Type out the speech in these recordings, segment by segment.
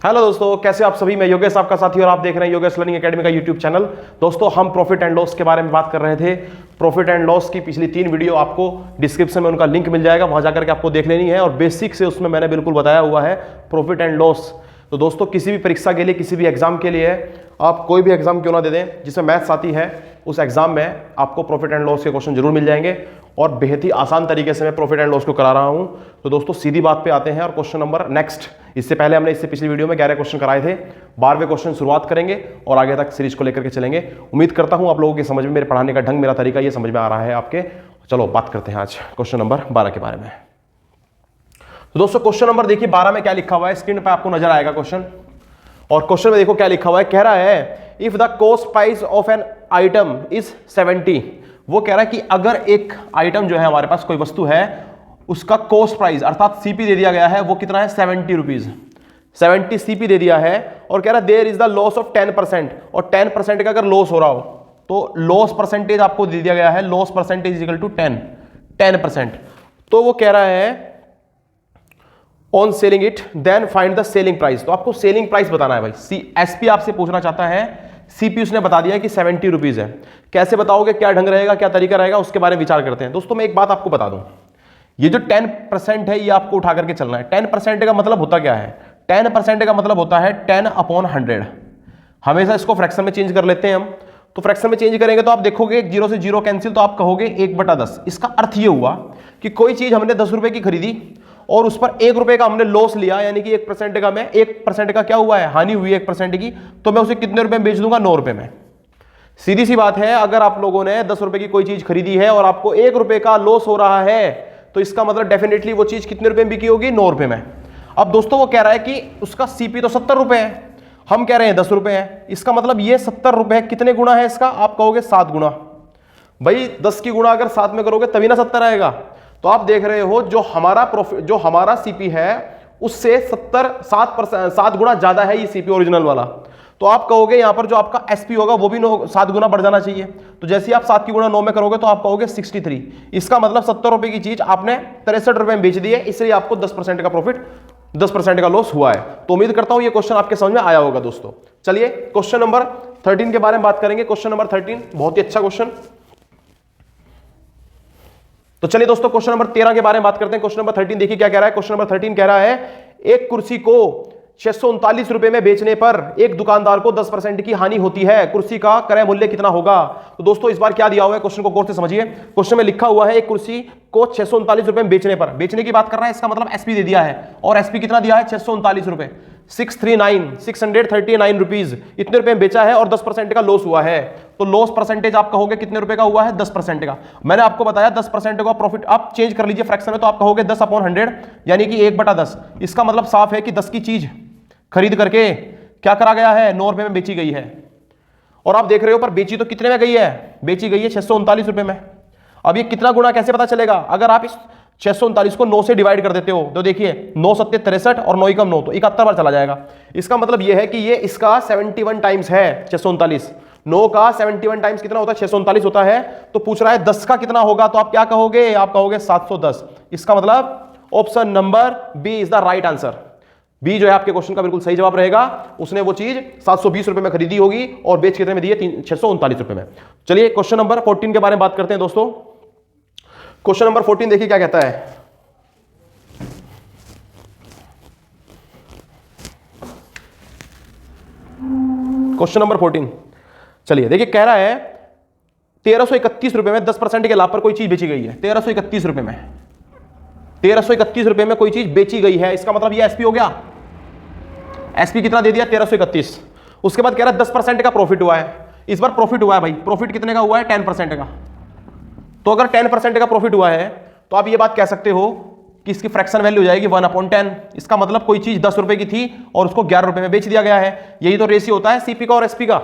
Hello दोस्तों, कैसे आप सभी। मैं योगेश आपका साथी और आप देख रहे हैं योगेश लर्निंग एकेडमी का यूट्यूब चैनल। दोस्तों, हम प्रॉफिट एंड लॉस के बारे में बात कर रहे थे। प्रॉफिट एंड लॉस की पिछली 3 वीडियो आपको डिस्क्रिप्शन में उनका लिंक मिल जाएगा, वहां जाकर के आपको देख लेनी है। और बेसिक से उसमें मैंने बिल्कुल बताया हुआ है प्रॉफिट एंड लॉस। तो दोस्तों, किसी भी परीक्षा के लिए, किसी भी एग्जाम के लिए, आप कोई भी एग्जाम क्यों ना दे दें जिसमें मैथ्स आती है, उस एग्जाम में आपको प्रॉफिट एंड लॉस के क्वेश्चन जरूर मिल जाएंगे। और बेहद ही आसान तरीके से मैं प्रॉफिट एंड लॉस को करा रहा हूं। तो दोस्तों, सीधी बात पे आते हैं और क्वेश्चन नंबर नेक्स्ट। इससे पहले हमने इससे पिछली वीडियो में 11 क्वेश्चन कराए थे। 12वें क्वेश्चन शुरुआत करेंगे और आगे तक सीरीज को लेकर के चलेंगे। उम्मीद करता हूं आप लोगों की समझ में, मेरे पढ़ाने का ढंग, मेरा तरीका ये समझ में आ रहा है आपके। चलो बात करते हैं आज क्वेश्चन नंबर 12 के बारे में। तो दोस्तों, क्वेश्चन नंबर देखिए 12 में क्या लिखा हुआ है, स्क्रीन पर आपको नजर आएगा क्वेश्चन। और क्वेश्चन में देखो क्या लिखा हुआ है। कह रहा है if the cost price of an item is 70। वो कह रहा है कि अगर एक आइटम जो है, हमारे पास कोई वस्तु है, उसका कॉस्ट प्राइस अर्थात सीपी दे दिया गया है, वो कितना है 70 रुपीज। 70 सीपी दे दिया है। और कह रहा है there is the loss of 10%। और 10% का अगर लॉस हो रहा हो तो लॉस परसेंटेज आपको दे दिया गया है, लॉस परसेंटेज इक्वल टू 10%। तो वो कह रहा है on selling it then find the selling price. तो आपको सेलिंग प्राइस बताना है भाई। एसपी आपसे पूछना चाहता है, सीपी उसने बता दिया कि 70 रुपीज है। कैसे बताओगे, क्या ढंग रहेगा, क्या तरीका रहेगा, उसके बारे में विचार करते हैं। दोस्तों, मैं एक बात आपको बता दूं, ये जो 10% है, ये आपको उठा करके चलना है। 10% का मतलब होता क्या है? 10% का मतलब होता है 10/100। हमेशा इसको फ्रैक्शन में चेंज कर लेते हैं हम। तो फ्रैक्शन में चेंज करेंगे तो आप देखोगे 0 से 0 कैंसिल, तो आप कहोगे 1/10। इसका अर्थ ये हुआ कि कोई चीज हमने 10 रुपए की खरीदी और उस पर 1 रुपए का हमने लॉस लिया, यानी कि 1% का, मैं 1% का क्या हुआ है, हानि हुई है 1% की। तो मैं उसे कितने रुपए में बेच दूंगा? 9 रुपए में। सीधी सी बात है, अगर आप लोगों ने 10 रुपए की कोई चीज खरीदी है और आपको 1 रुपए का लॉस हो रहा है, तो इसका मतलब डेफिनेटली वो चीज कितने रुपए में बिकी होगी? 9 रुपए में। अब दोस्तों, वो कह रहा है कि उसका सीपी तो 70 रुपए है, हम कह रहे हैं 10 रुपए है। इसका मतलब ये 70 रुपए कितने गुना है इसका? आप कहोगे 7 गुना। भाई 10 की गुणा अगर 7 में करोगे तभी ना 70 आएगा। तो आप देख रहे हो जो हमारा सीपी है उससे 7 गुना ज्यादा है ये सीपी ओरिजिनल वाला। तो आप कहोगे यहां पर जो आपका एसपी होगा वो भी 7 गुना बढ़ जाना चाहिए। तो जैसे ही आप 7 की गुणा 9 में करोगे तो आप कहोगे 63। इसका मतलब 70 रुपए की चीज आपने 63 रुपए में बेच दी है, इसलिए आपको 10% का प्रॉफिट, 10% का लॉस हुआ है। तो उम्मीद करता हूं ये क्वेश्चन आपके समझ में आया होगा दोस्तों। चलिए क्वेश्चन नंबर 13 के बारे में बात करेंगे। क्वेश्चन नंबर 13 बहुत ही अच्छा क्वेश्चन। तो चलिए दोस्तों, क्वेश्चन नंबर 13 के बारे में बात करते हैं। क्वेश्चन नंबर 13 देखिए क्या कह रहा है। क्वेश्चन नंबर 13 कह रहा है एक कुर्सी को 639 रुपए में बेचने पर एक दुकानदार को 10% की हानि होती है। कुर्सी का क्रय मूल्य कितना होगा? तो दोस्तों, इस बार क्या दिया हुआ है, क्वेश्चन को गौर से समझिए। क्वेश्चन में लिखा हुआ है एक कुर्सी को 639 रुपए में बेचने पर, बेचने की बात कर रहा है, इसका मतलब एसपी दे दिया है। और एसपी कितना दिया है? 639 रुपए, 639 रुपीज, इतने रुपए में बेचा है और 10% का लॉस हुआ है। तो लॉस परसेंटेज आप कहोगे कितने रुपए का हुआ है? 10% का। मैंने आपको बताया 10% का प्रॉफिट आप चेंज कर लीजिए फ्रैक्शन में, तो आप कहोगे 10/100, यानी कि 1/10। इसका मतलब साफ है कि 10 की चीज खरीद करके क्या करा गया है? 9 रुपए में बेची गई है। और आप देख रहे हो पर बेची तो कितने में गई है? बेची गई है 639 रुपए में। अब ये कितना गुना कैसे पता चलेगा? अगर आप इस 639 को 9 से डिवाइड कर देते हो तो देखिए 9 7 63 और 9 एकम 9, तो 71 बार चला जाएगा। इसका मतलब यह है कि ये इसका 71 टाइम्स है 639। 9 का 71 टाइम्स कितना होता है? 639 होता है। तो पूछ रहा है 10 का कितना होगा, तो आप क्या कहोगे? आप कहोगे 710। इसका मतलब option number B is the right answer. B जो है आपके क्वेश्चन का बिल्कुल सही जवाब रहेगा। उसने वो चीज 720 रुपए में खरीदी होगी और बेच कितने में दिए? 639 रुपए में। चलिए क्वेश्चन नंबर 14 के बारे में बात करते हैं दोस्तों। क्वेश्चन नंबर 14 देखिए क्या कहता है। क्वेश्चन नंबर 14 चलिए देखिए, कह रहा है 1331 रुपए में 10% के लाभ पर कोई चीज बेची गई है। 1331 रुपए में, 1331 रुपए में कोई चीज बेची गई है। इसका मतलब ये एसपी हो गया। एसपी कितना दे दिया? 1331। उसके बाद कह रहा है 10% का प्रॉफिट हुआ है। इस बार प्रॉफिट हुआ है भाई। प्रॉफिट कितने का हुआ है? 10% का। तो अगर 10% का प्रॉफिट हुआ है तो आप ये बात कह सकते हो कि इसकी फ्रैक्शन वैल्यू हो जाएगी 1/10। इसका मतलब कोई चीज 10 रुपए की थी और उसको 11 रुपए में बेच दिया गया है। यही तो रेशियो होता है सीपी का और एसपी का।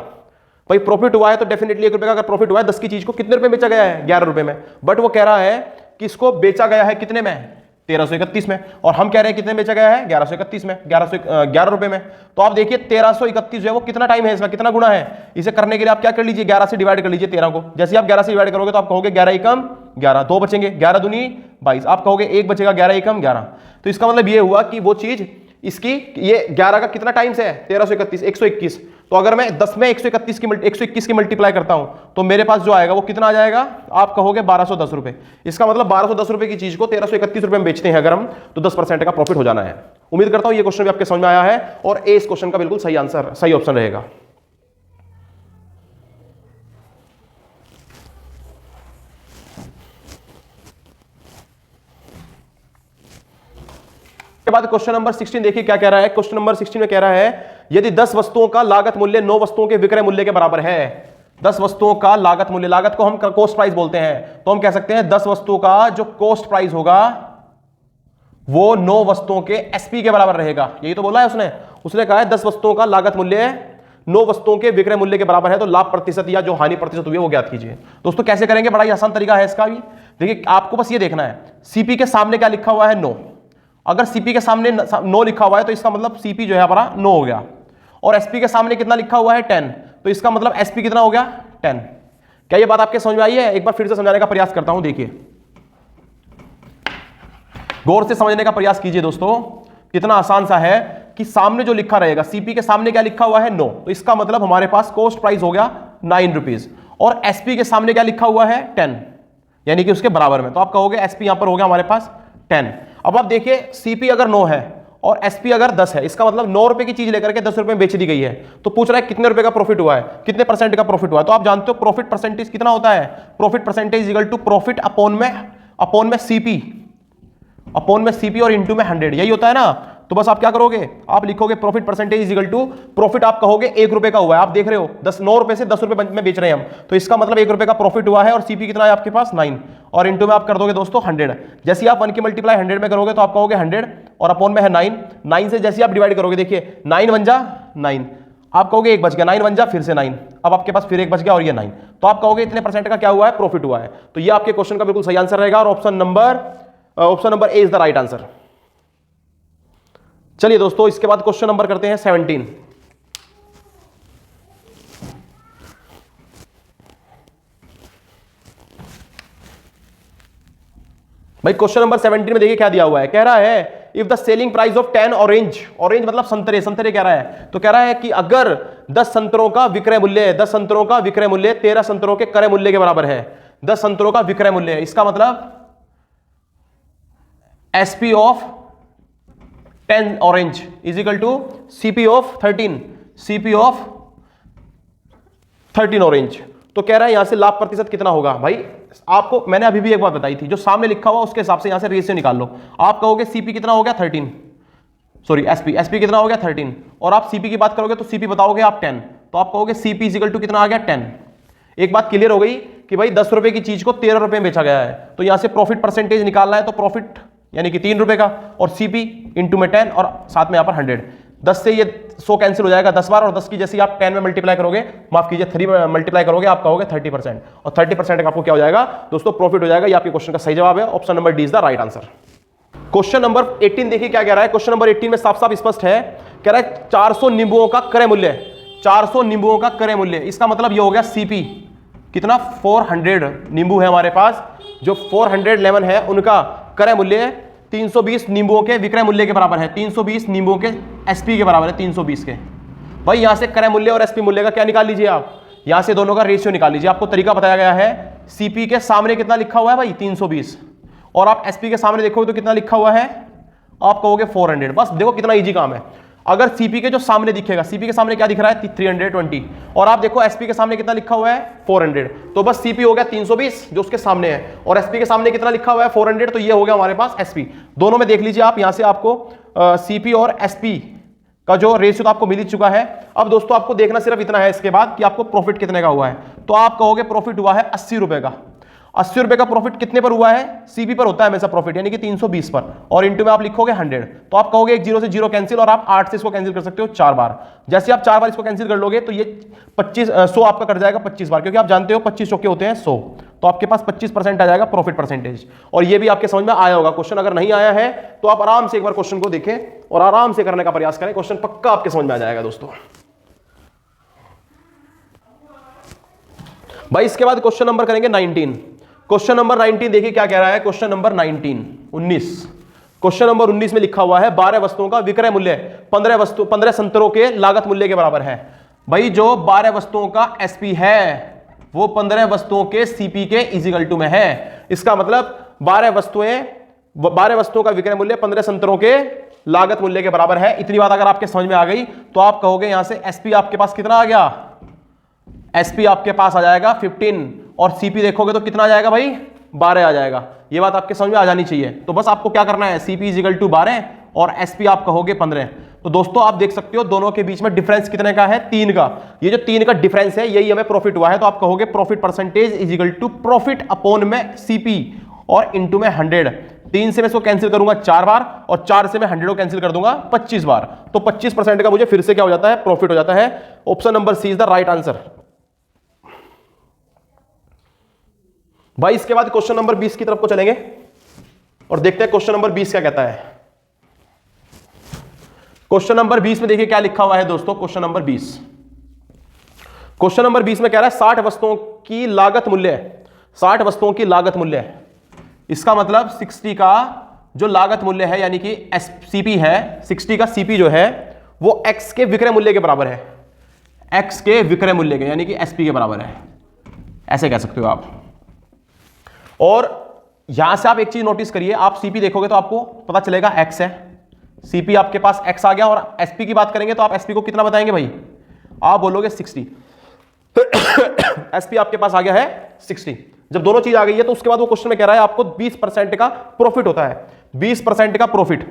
भाई प्रॉफिट हुआ है तो डेफिनेटली 1 रुपए का अगर प्रॉफिट हुआ है, 10 की चीज को कितने रुपए बेचा गया है? 11 रुपए में। बट वो कह रहा है कि इसको बेचा गया है कितने में? 1331 में। और हम कह रहे हैं कितने बेचा गया है? 1131 में, 11 रुपए में। तो आप देखिए 1331 जो है वो कितना टाइम है, इसका कितना गुना है? इसे करने के लिए आप क्या कर लीजिए? 11 से डिवाइड कर लीजिए 13 को। जैसे आप 11 से डिवाइड करोगे तो आप कहोगे 11 एकम 11, 2 बचेंगे, 11 दूनी 22, आप कहोगे 1 बचेगा, 11 एकम 11। तो इसका मतलब ये हुआ कि वो चीज इसकी ये 11 का कितना टाइम्स है 1331 121। तो अगर मैं 10 में 121 की मल्टीप्लाई करता हूं तो मेरे पास जो आएगा वो कितना आ जाएगा, आप कहोगे 1210 रुपए। इसका मतलब 1210 रुपए की चीज को 1331 रुपए में बेचते हैं अगर हम, तो 10% का प्रॉफिट हो जाना है। उम्मीद करता हूं ये क्वेश्चन भी आपके समझ में आया है और ए इस क्वेश्चन का बिल्कुल सही आंसर, सही ऑप्शन रहेगा। के बाद क्वेश्चन नंबर 16 देखिए क्या कह रहा है। क्वेश्चन नंबर 16 में कह रहा है यदि 10 वस्तुओं का लागत मूल्य 9 वस्तुओं के विक्रय मूल्य के बराबर है। 10 वस्तुओं का लागत मूल्य, लागत को हम कॉस्ट प्राइस बोलते हैं, तो हम कह सकते हैं 10 वस्तुओं का जो कॉस्ट प्राइस होगा वो 9 वस्तुओं के एसपी के बराबर रहेगा। यही तो बोला है उसने कहा है 10 वस्तुओं का लागत मूल्य 9 वस्तुओं के विक्रय मूल्य के बराबर है, तो लाभ प्रतिशत या जो हानि प्रतिशत हुई है वो ज्ञात कीजिए। दोस्तों कैसे करेंगे, बड़ा ही आसान तरीका है इसका भी। देखिए आपको बस ये देखना है सीपी के सामने क्या लिखा हुआ है 9। अगर सीपी के सामने 9 लिखा हुआ है तो इसका मतलब सीपी जो है हमारा 9 हो गया, और एसपी के सामने कितना लिखा हुआ है 10, तो इसका मतलब एसपी कितना हो गया 10। क्या ये बात आपके समझ में आई है? एक बार फिर से समझाने का प्रयास करता हूं, देखिए गौर से समझने का प्रयास कीजिए दोस्तों। कितना आसान सा है कि सामने जो लिखा रहेगा, सीपी के सामने क्या लिखा हुआ है 9, तो इसका मतलब हमारे पास कॉस्ट प्राइस हो गया 9 रुपीज, और एसपी के सामने क्या लिखा हुआ है 10, यानी कि उसके बराबर में, तो आप कहोगे एसपी यहां पर हो गया हमारे पास 10। अब आप देखिए सीपी अगर 9 है और एसपी अगर 10 है, इसका मतलब 9 रुपए की चीज लेकर के 10 रुपए में बेच दी गई है, तो पूछ रहा है कितने रुपए का प्रॉफिट हुआ है, कितने परसेंट का प्रॉफिट हुआ है। तो आप जानते हो प्रॉफिट परसेंटेज कितना होता है, profit percentage equal to profit upon में सीपी और इनटू में 100, यही होता है ना। तो बस आप क्या करोगे, आप लिखोगे profit percentage equal to profit, आप कहोगे 1 रुपए का हुआ है, आप देख रहे हो 9 रुपए से 10 रुपए में बेच रहे हैं हम, तो इसका मतलब 1 रुपए का प्रॉफिट हुआ है, और सीपी कितना है आपके पास 9, और इनटू में आप कर दोगे दोस्तों 100। जैसे आप 1 की मल्टीप्लाई 100 में करोगे तो आप कहोगे 100, और अपॉन में है 9 से जैसे आप डिवाइड करोगे, देखिए 9 1 जा 9, आप कहोगे 1 बच गया, 9 1 जा फिर से 9, अब आपके पास फिर 1 बच गया और ये 9, तो आप कहोगे इतने परसेंट का क्या हुआ है, प्रॉफिट हुआ है। तो ये आपके क्वेश्चन का बिल्कुल सही आंसर रहेगा, और option number A is the right answer. चलिए दोस्तों इसके बाद क्वेश्चन नंबर करते हैं 17। भाई क्वेश्चन नंबर 17 में देखिए क्या दिया हुआ है। कह रहा है if the selling price of 10 orange मतलब संतरे कह रहा है, तो कह रहा है कि अगर 10 संतरों का विक्रय मूल्य 13 संतरों के क्रय मूल्य के बराबर है। 10 संतरों का विक्रय मूल्य है, इसका मतलब SP of 10 orange is equal to CP of 13 orange. तो कह रहा है यहां से लाभ प्रतिशत कितना होगा। भाई आपको मैंने अभी भी एक बात बताई थी, जो सामने लिखा हुआ उसके हिसाब से यहां से रेशियो निकाल लो। आप कहोगे सीपी कितना हो गया 13, सॉरी एसपी कितना हो गया 13, और आप सीपी की बात करोगे तो सीपी बताओगे आप 10, तो आप कहोगे सीपी इज इक्वल टू कितना आ गया 10। एक बात क्लियर हो गई कि भाई 10 रुपए की चीज को 13 रुपए में बेचा गया है, तो यहां से प्रॉफिट परसेंटेज निकालना है, तो प्रॉफिट यानी कि 3 रुपए का, और सीपी इंटू में 10 और साथ में यहां पर 100। 10 से ये 100 कैंसिल हो जाएगा 10 बार, और 10 की जैसे आप 10 में मल्टीप्लाई करोगे, माफ कीजिए 3 में मल्टीप्लाई करोगे, आप कहोगे 30%, और 30% का आपको क्या हो जाएगा दोस्तों, प्रॉफिट हो जाएगा। ये आपके क्वेश्चन का सही जवाब है, option number D is the right answer. Question number 18 देखिए क्या कह रहा है। क्वेश्चन नंबर 18 में साफ साफ स्पष्ट है, कह रहा है 400 नींबुओं का क्रय मूल्य, 400 नींबुओं का क्रय मूल्य, इसका मतलब ये हो गया सीपी कितना 400 नींबू है हमारे पास, जो 400 लेमन है उनका क्रय मूल्य 320 नींबुओं के विक्रय मूल्य के बराबर है। 320 नींबुओं के एसपी के बराबर है 320 के। भाई यहां से क्रय मूल्य और एसपी मूल्य का क्या निकाल लीजिए आप, यहां से दोनों का रेशियो निकाल लीजिए। आपको तरीका बताया गया है, सीपी के सामने कितना लिखा हुआ है भाई 320, और आप एसपी के सामने देखोगे तो कितना लिखा हुआ है, आप कहोगे 400। बस देखो कितना इजी काम है। अगर सीपी के जो सामने दिखेगा, सीपी के सामने क्या दिख रहा है 320, और आप देखो एसपी के सामने कितना लिखा हुआ है 400, तो बस सीपी हो गया 320 जो उसके सामने है, और एसपी के सामने कितना लिखा हुआ है 400, तो ये हो गया हमारे पास एसपी। दोनों में देख लीजिए आप, यहां से आपको सीपी और एसपी का जो रेशियो तो आपको मिल ही चुका है। अब दोस्तों आपको देखना सिर्फ इतना है इसके बाद कि आपको प्रॉफिट कितने का हुआ है, तो आप कहोगे प्रॉफिट हुआ है 80 रुपए का। 80 रुपए का प्रॉफिट कितने पर हुआ है, सीपी पर होता है हमेशा प्रॉफिट, यानी कि 320 पर, और इंटू में आप लिखोगे 100, तो आप कहोगे एक 0 से 0 कैंसिल, और आप 8 से इसको कैंसिल कर सकते हो 4 बार। जैसे आप 4 बार इसको कैंसिल कर लोगे तो ये 100 आपका कट जाएगा 25 बार, क्योंकि आप जानते हो 25 चौके होते हैं 100, तो आपके पास 25% आ जाएगा प्रॉफिट परसेंटेज। और ये भी आपके समझ में आया होगा। क्वेश्चन अगर नहीं आया है तो आप आराम से एक बार क्वेश्चन को देखें और आराम से करने का प्रयास करें, क्वेश्चन पक्का आपके समझ में आ जाएगा दोस्तों। भाई इसके बाद क्वेश्चन नंबर करेंगे 19। क्वेश्चन नंबर 19 देखिए क्या कह रहा है। क्वेश्चन नंबर 19 क्वेश्चन नंबर 19 में लिखा हुआ है 12 वस्तुओं का विक्रय मूल्य 15 संतरों के लागत मूल्य के बराबर है। भाई जो 12 वस्तुओं का एसपी है वो 15 वस्तुओं के सीपी के इजिकल टू में है। इसका मतलब 12 वस्तुओं का विक्रय मूल्य 15 संतरों के लागत मूल्य के बराबर है। इतनी बात अगर आपके समझ में आ गई तो आप कहोगे यहां से एसपी आपके पास कितना आ गया, एसपी आपके पास आ जाएगा 15 और सीपी देखोगे तो कितना आ जाएगा भाई 12 आ जाएगा। ये बात आपके समझ में आ जानी चाहिए। तो बस आपको क्या करना है, सीपी इजिकल टू 12 और एसपी आप कहोगे 15। तो दोस्तों आप देख सकते हो दोनों के बीच में डिफरेंस कितने का है, 3 का। ये जो 3 का डिफरेंस है यही हमें प्रॉफिट हुआ है। तो आप कहोगे profit percentage is equal to profit upon में सीपी और इनटू में 100। 3 से मैं इसको कैंसिल करूंगा 4 बार और 4 से मैं 100 को कैंसिल कर दूंगा 25 बार। तो 25% का मुझे फिर से क्या हो जाता है, प्रॉफिट हो जाता है। Option number C is the right answer. भाई इसके बाद क्वेश्चन नंबर 20 की तरफ को चलेंगे और देखते हैं क्वेश्चन नंबर 20 क्या कहता है। क्वेश्चन नंबर 20 में देखिए क्या लिखा हुआ है दोस्तों। क्वेश्चन नंबर 20 में कह रहा है 60 वस्तुओं की लागत मूल्य, 60 वस्तुओं की लागत मूल्य। इसका मतलब 60 का जो लागत मूल्य है यानी कि सीपी है, 60 का सीपी जो है वो एक्स के विक्रय मूल्य के बराबर है, एक्स के विक्रय मूल्य के यानी कि एसपी के बराबर है, ऐसे कह सकते हो आप। और यहां से आप एक चीज नोटिस करिए, आप सीपी देखोगे तो आपको पता चलेगा एक्स है, सीपी आपके पास एक्स आ गया। और एसपी की बात करेंगे तो आप एसपी को कितना बताएंगे भाई, आप बोलोगे 60। एसपी आपके पास आ गया है 60। जब दोनों चीज आ गई है तो उसके बाद वो क्वेश्चन में कह रहा है आपको 20% का प्रॉफिट होता है, 20% का प्रॉफिट।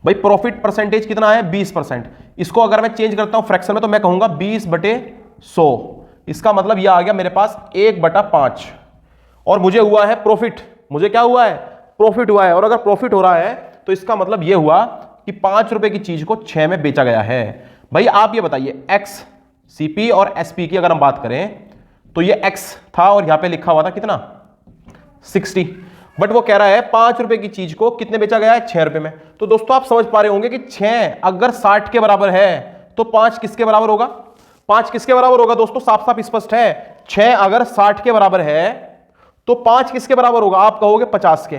भाई प्रॉफिट परसेंटेज कितना है 20%। इसको अगर मैं चेंज करता हूं फ्रैक्शन में तो मैं कहूंगा 20/100। इसका मतलब यह आ गया मेरे पास 1/5 और मुझे हुआ है प्रॉफिट, मुझे क्या हुआ है, प्रॉफिट हुआ है। और अगर प्रॉफिट हो रहा है तो इसका मतलब यह हुआ कि 5 रुपए की चीज को 6 में बेचा गया है। भाई आप ये बताइए एक्स, सीपी और एसपी की अगर हम बात करें तो ये एक्स था और यहां पे लिखा हुआ था कितना 60, बट वो कह रहा है 5 रुपए की चीज को कितने बेचा गया है 6 रुपए में। तो दोस्तों आप समझ पा रहे होंगे कि 6 अगर 60 के बराबर है तो 5 किसके बराबर होगा, 5 किसके बराबर होगा दोस्तों, साफ साफ स्पष्ट है। 6 अगर 60 के बराबर है तो 5 किसके बराबर होगा, आप कहोगे 50 के।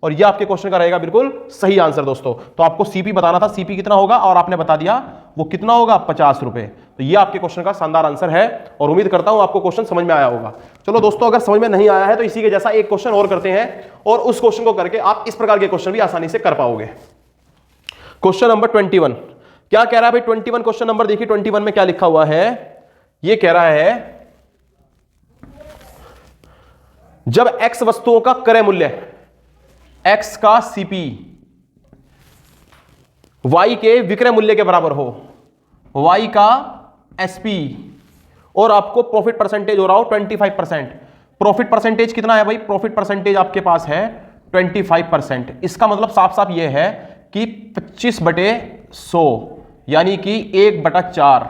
और यह आपके क्वेश्चन का रहेगा बिल्कुल सही आंसर दोस्तों। तो आपको सीपी बताना था, सीपी कितना होगा और आपने बता दिया वो कितना होगा 50 रुपए। तो यह आपके क्वेश्चन का शानदार आंसर है और उम्मीद करता हूं आपको क्वेश्चन समझ में आया होगा। चलो दोस्तों अगर समझ में नहीं आया है तो इसी के जैसा एक क्वेश्चन और करते हैं और उस क्वेश्चन को करके आप इस प्रकार के क्वेश्चन भी आसानी से कर पाओगे। क्वेश्चन नंबर 21 क्या कह रहा है भाई, 21 क्वेश्चन नंबर देखिए 21 में क्या लिखा हुआ है। यह कह रहा है जब एक्स वस्तुओं का क्रय मूल्य एक्स का सीपी वाई के विक्रय मूल्य के बराबर हो, वाई का एसपी और आपको प्रॉफिट परसेंटेज हो रहा हो 25%। प्रॉफिट परसेंटेज कितना है भाई, प्रॉफिट परसेंटेज आपके पास है 25%। इसका मतलब साफ साफ यह है कि 25/100 यानी कि 1/4।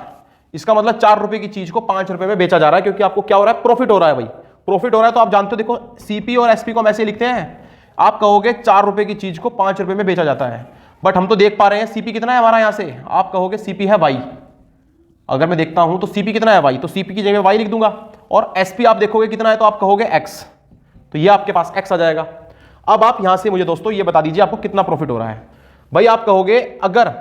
इसका मतलब 4 रुपए की चीज को 5 रुपए में बेचा जा रहा है क्योंकि आपको क्या हो रहा है, प्रॉफिट हो रहा है। भाई प्रॉफिट हो रहा है तो आप जानते हो, देखो सीपी और एसपी को हम ऐसे लिखते हैं, आप कहोगे 4 रुपए की चीज को 5 रुपए में बेचा जाता है। बट हम तो देख पा रहे हैं सीपी कितना है हमारा, यहां से आप कहोगे सीपी है वाई। अगर मैं देखता हूं तो सीपी कितना है वाई, तो सीपी की जगह वाई लिख दूंगा। और एसपी आप देखोगे कितना है तो आप कहोगे एक्स, तो ये आपके पास एक्स आ जाएगा। अब आप यहां से मुझे दोस्तों ये बता दीजिए आपको कितना प्रॉफिट हो रहा है। भाई आप कहोगे अगर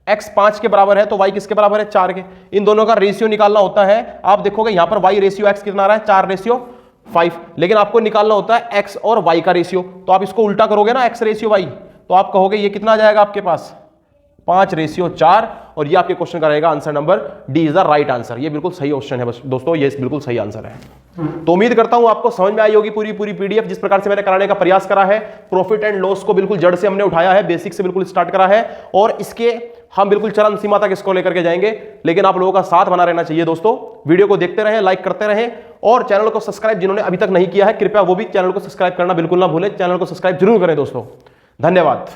x 5 के बराबर है तो y किसके बराबर है, 4 के। इन दोनों का रेशियो निकालना होता है, आप देखोगे यहां पर y रेशियो x कितना आ रहा है 4/5, लेकिन आपको निकालना होता है x और y का रेशियो। तो आप इसको उल्टा करोगे ना, x रेशियो y, तो आप कहोगे ये कितना आ जाएगा आपके पास 5/4। और ये आपके क्वेश्चन का रहेगा answer number D is the right answer. ये बिल्कुल सही क्वेश्चन है बस दोस्तों, ये बिल्कुल सही आंसर है। तो उम्मीद करता हूं आपको समझ में आई होगी पूरी पीडीएफ जिस प्रकार से मैंने कराने का प्रयास करा है। प्रॉफिट एंड लॉस को बिल्कुल जड़ से हमने उठाया है, बेसिक से बिल्कुल स्टार्ट करा है और इसके हम बिल्कुल चरम सीमा तक इसको लेकर के जाएंगे। लेकिन आप लोगों का साथ बना रहना चाहिए दोस्तों। वीडियो को देखते रहें, लाइक करते रहें और चैनल को सब्सक्राइब जिन्होंने अभी तक नहीं किया है कृपया वो भी चैनल को सब्सक्राइब करना बिल्कुल ना भूलें। चैनल को सब्सक्राइब जरूर करें दोस्तों। धन्यवाद।